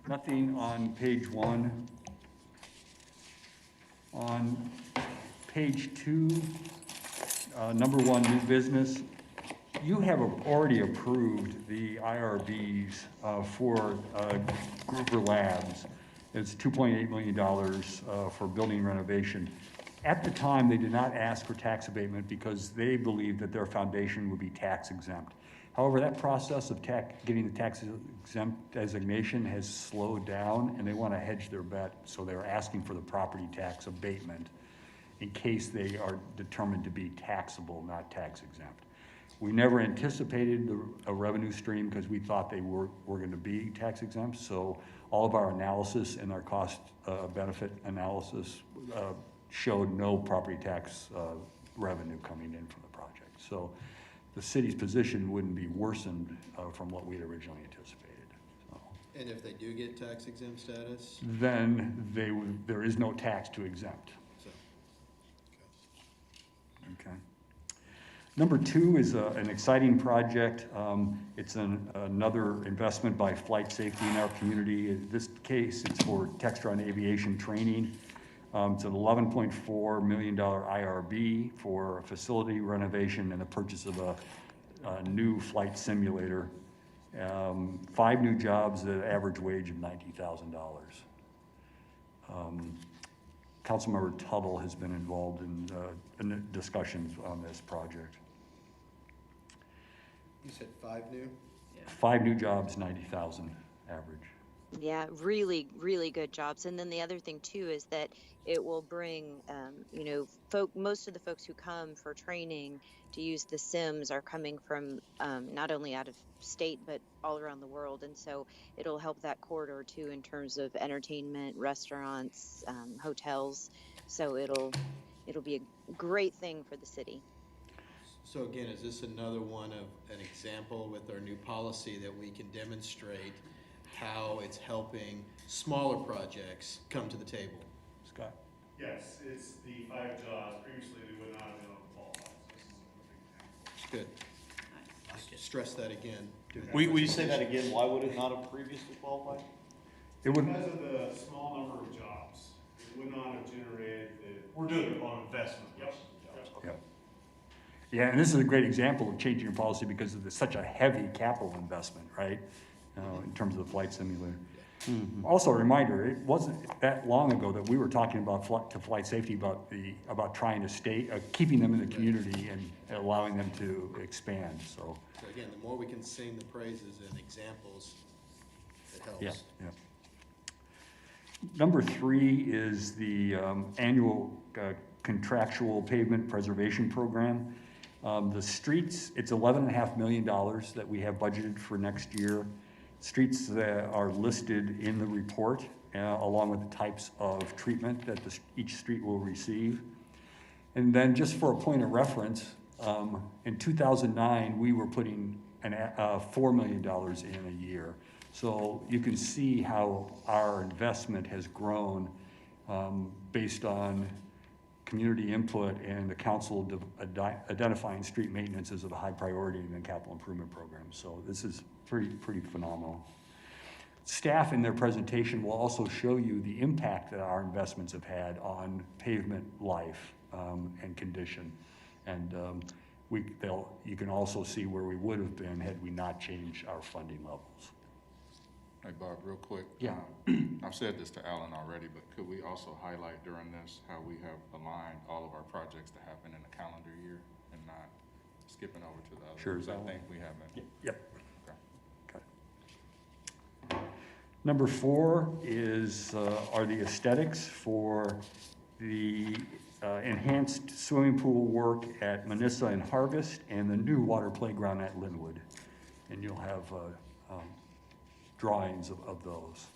Nothing on page 1. On page 2, number 1, new business. You have already approved the IRBs for Gruber Labs. It's $2.8 million for building renovation. At the time, they did not ask for tax abatement because they believed that their foundation would be tax exempt. However, that process of getting the tax exempt designation has slowed down, and they want to hedge their bet, so they're asking for the property tax abatement in case they are determined to be taxable, not tax exempt. We never anticipated a revenue stream because we thought they were going to be tax exempt, so all of our analysis and our cost benefit analysis showed no property tax revenue coming in from the project. So the city's position wouldn't be worsened from what we had originally anticipated. So. And if they do get tax exempt status? Then there is no tax to exempt. So, okay. Number 2 is an exciting project. It's another investment by Flight Safety in our community. In this case, it's for Textron Aviation Training. It's an $11.4 million IRB for facility renovation and the purchase of a new flight simulator. 5 new jobs at an average wage of $90,000. Councilmember Tuttle has been involved in the discussions on this project. you said 5 new? 5 new jobs, 90,000 average. Yeah, really, really good jobs. And then the other thing too is that it will bring, most of the folks who come for training to use the Sims are coming from not only out of state but all around the world, and so it'll help that corridor too in terms of entertainment, restaurants, hotels. So it'll be a great thing for the city. So again, is this another one of an example with our new policy that we can demonstrate how it's helping smaller projects come to the table? Scott? Yes, it's the 5 jobs. Previously, they would not have been able to qualify. So this is a perfect example. Good. Stress that again. Will you say that again? Why would it not have previously qualified? It would. Because of the small number of jobs, it would not have generated the. We're doing it on investment. Yep. Yep. Yeah, and this is a great example of changing your policy because it's such a heavy capital investment, right? In terms of the flight simulator. Mm-hmm. Also a reminder, it wasn't that long ago that we were talking about flight safety about trying to keeping them in the community and allowing them to expand. So again, the more we can sing the praises and examples, it helps. Yeah, yeah. Number 3 is the annual contractual pavement preservation program. The streets, it's $11.5 million that we have budgeted for next year. Streets that are listed in the report, along with the types of treatment that each street will receive. And then just for a point of reference, in 2009, we were putting $4 million in a year. So you can see how our investment has grown based on community input and the council identifying street maintenance as a high priority in the capital improvement program. So this is pretty phenomenal. Staff in their presentation will also show you the impact that our investments have had on pavement life and condition. And you can also see where we would have been had we not changed our funding levels. Hey, Bob, real quick. Yeah. I've said this to Alan already, but could we also highlight during this how we have aligned all of our projects to happen in a calendar year and not skipping over to the others? Sure. Because I think we haven't. Yep. Okay. Got it. Number 4 are the aesthetics for the enhanced swimming pool work at Manissa and Harvest and the new water playground at Linwood. And you'll have drawings of those.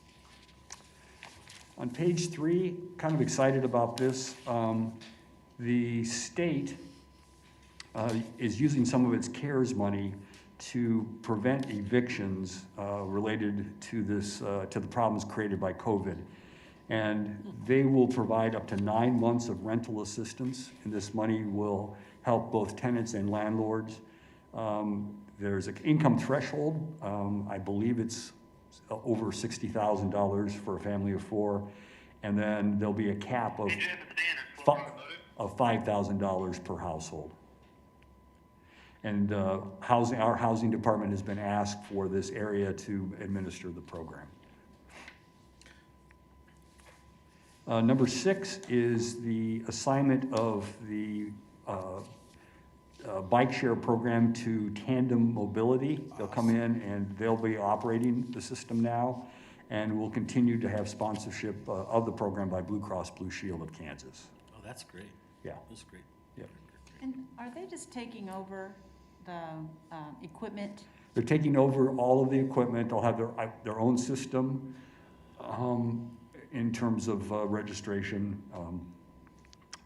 On page 3, kind of excited about this. The state is using some of its CARES money to prevent evictions related to the problems created by COVID. And they will provide up to 9 months of rental assistance, and this money will help both tenants and landlords. There's an income threshold. I believe it's over $60,000 for a family of 4. And then there'll be a cap of $5,000 per household. And our housing department has been asked for this area to administer the program. Number 6 is the assignment of the bike share program to Tandem Mobility. They'll come in and they'll be operating the system now, and we'll continue to have sponsorship of the program by Blue Cross Blue Shield of Kansas. Oh, that's great. Yeah. That's great. Yeah. And are they just taking over the equipment? They're taking over all of the equipment. They'll have their own system in terms of registration.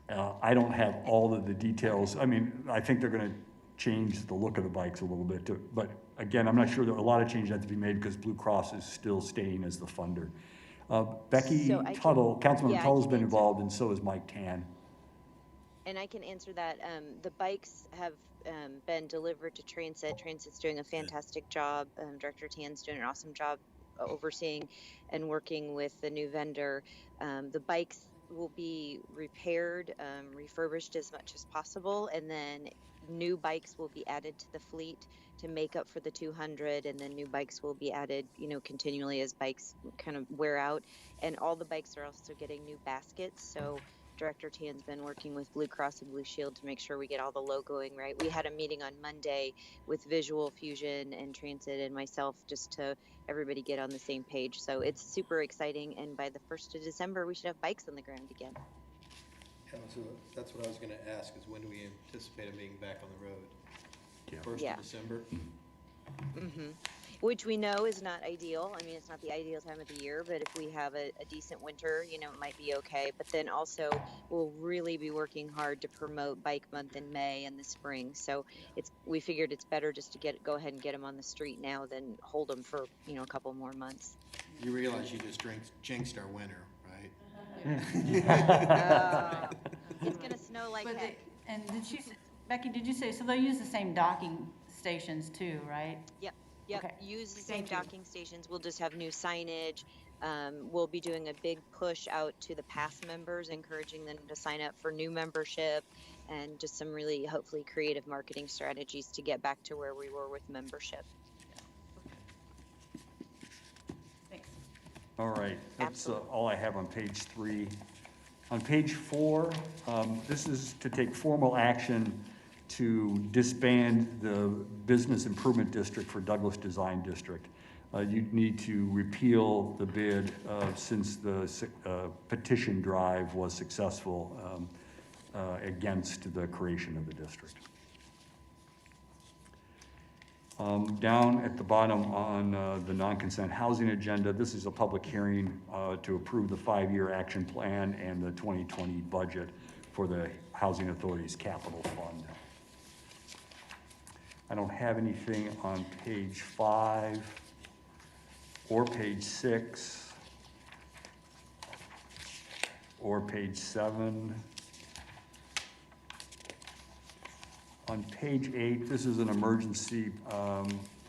I don't have all of the details. I mean, I think they're going to change the look of the bikes a little bit, but again, I'm not sure that a lot of changes have to be made because Blue Cross is still staying as the funder. Becky So Tuttle, Councilman yeah, I Tuttle's can been answer. involved, and so is Mike Tan. And I can answer that. The bikes have been delivered to Transit. Transit's doing a fantastic job. Director Tan's doing an awesome job overseeing and working with the new vendor. The bikes will be repaired, refurbished as much as possible, and then new bikes will be added to the fleet to make up for the 200, and then new bikes will be added, continually as bikes kind of wear out. And all the bikes are also getting new baskets. So Director Tan's been working with Blue Cross and Blue Shield to make sure we get all the logoing right. We had a meeting on Monday with Visual Fusion and Transit and myself just to everybody get on the same page. So it's super exciting. And by the 1st of December, we should have bikes on the ground again. Yeah, so that's what I was gonna ask, is when do we anticipate them being back on the road? Yeah. 1st Yeah. of December? Which we know is not ideal. I mean, it's not the ideal time of the year, but if we have a decent winter, it might be okay. But then also, we'll really be working hard to promote Bike Month in May and the spring. So we figured it's better just to go ahead and get them on the street now than hold them for a couple more months. You realize you just jinxed our winter, right? It's gonna snow like But heck. Becky, did you say, so they'll use the same docking stations too, right? Yep. Okay. Use the same Thank you. docking stations. We'll just have new signage. We'll be doing a big push out to the past members, encouraging them to sign up for new membership, and just some really, hopefully, creative marketing strategies to get back to where we were with membership. Thanks. All right, that's Absolutely. all I have on page 3. On page 4, this is to take formal action to disband the Business Improvement District for Douglas Design District. You need to repeal the bid since the petition drive was successful against the creation of the district. Down at the bottom on the non-consent housing agenda, this is a public hearing to approve the 5-year action plan and the 2020 budget for the Housing Authority's capital fund. I don't have anything on page 5 or page 6 or page 7. On page 8, this is an emergency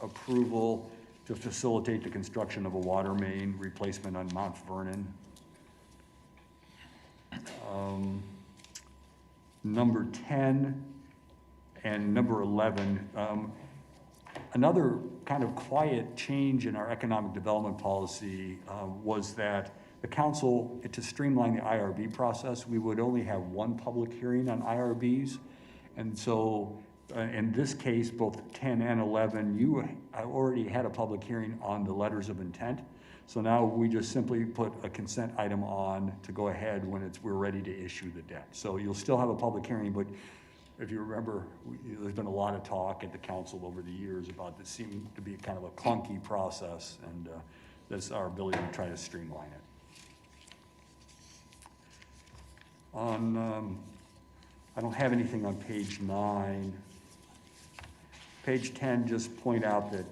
approval to facilitate the construction of a water main replacement on Mount Vernon. Number 10 and number 11, another kind of quiet change in our economic development policy was that the council, to streamline the IRB process, we would only have one public hearing on IRBs. And so in this case, both 10 and 11, you already had a public hearing on the letters of intent. So now we just simply put a consent item on to go ahead when we're ready to issue the debt. So you'll still have a public hearing, but if you remember, there's been a lot of talk at the council over the years about this seeming to be kind of a clunky process, and that's our ability to try to streamline it. I don't have anything on page 9. Page 10, just point out that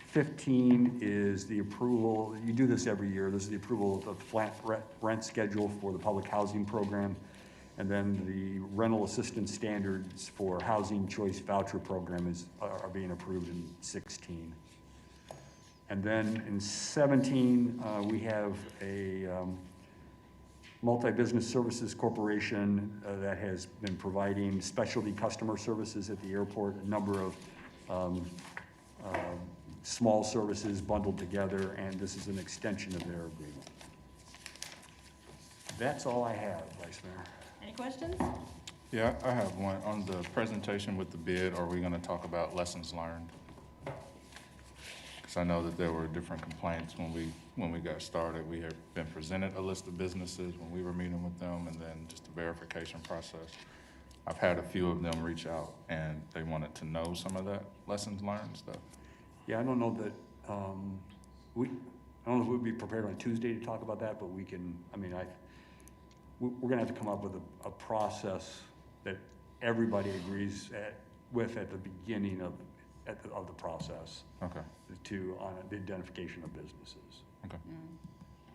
15 is the approval, you do this every year, this is the approval of the flat rent schedule for the public housing program, and then the rental assistance standards for housing choice voucher program are being approved in 16. And then in 17, we have a multi-business services corporation that has been providing specialty customer services at the airport, a number of small services bundled together, and this is an extension of their agreement. That's all I have, Vice Mayor. Any questions? Yeah, I have one. On the presentation with the bid, are we gonna talk about lessons learned? Because I know that there were different complaints when we got started. We had been presented a list of businesses when we were meeting with them, and then just a verification process. I've had a few of them reach out, and they wanted to know some of that lessons learned stuff. Yeah, I don't know that, I don't know if we'd be prepared on Tuesday to talk about that, but we can, I mean, we're gonna have to come up with a process that everybody agrees with at the beginning of the process Okay, on the identification of businesses. okay.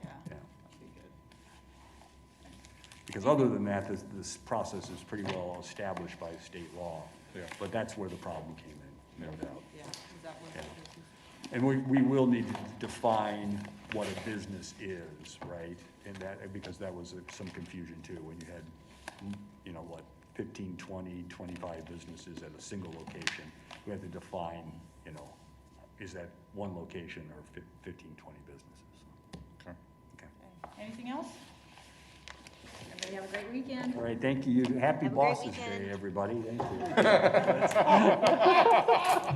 Yeah. Yeah. That'd be good. Because other than that, this process is pretty well established by state law. Yeah. But that's where the problem came in, no doubt. Yeah, is that what Yeah. it is? And we will need to define what a business is, right? And that, because that was some confusion too, when you had, 15, 20, 25 businesses at a single location. We had to define, is that one location or 15, 20 businesses? Okay. Okay. Anything else? Everybody have a great weekend. All right, thank you. Happy Have a great Bosses weekend. Day, everybody. Thank you.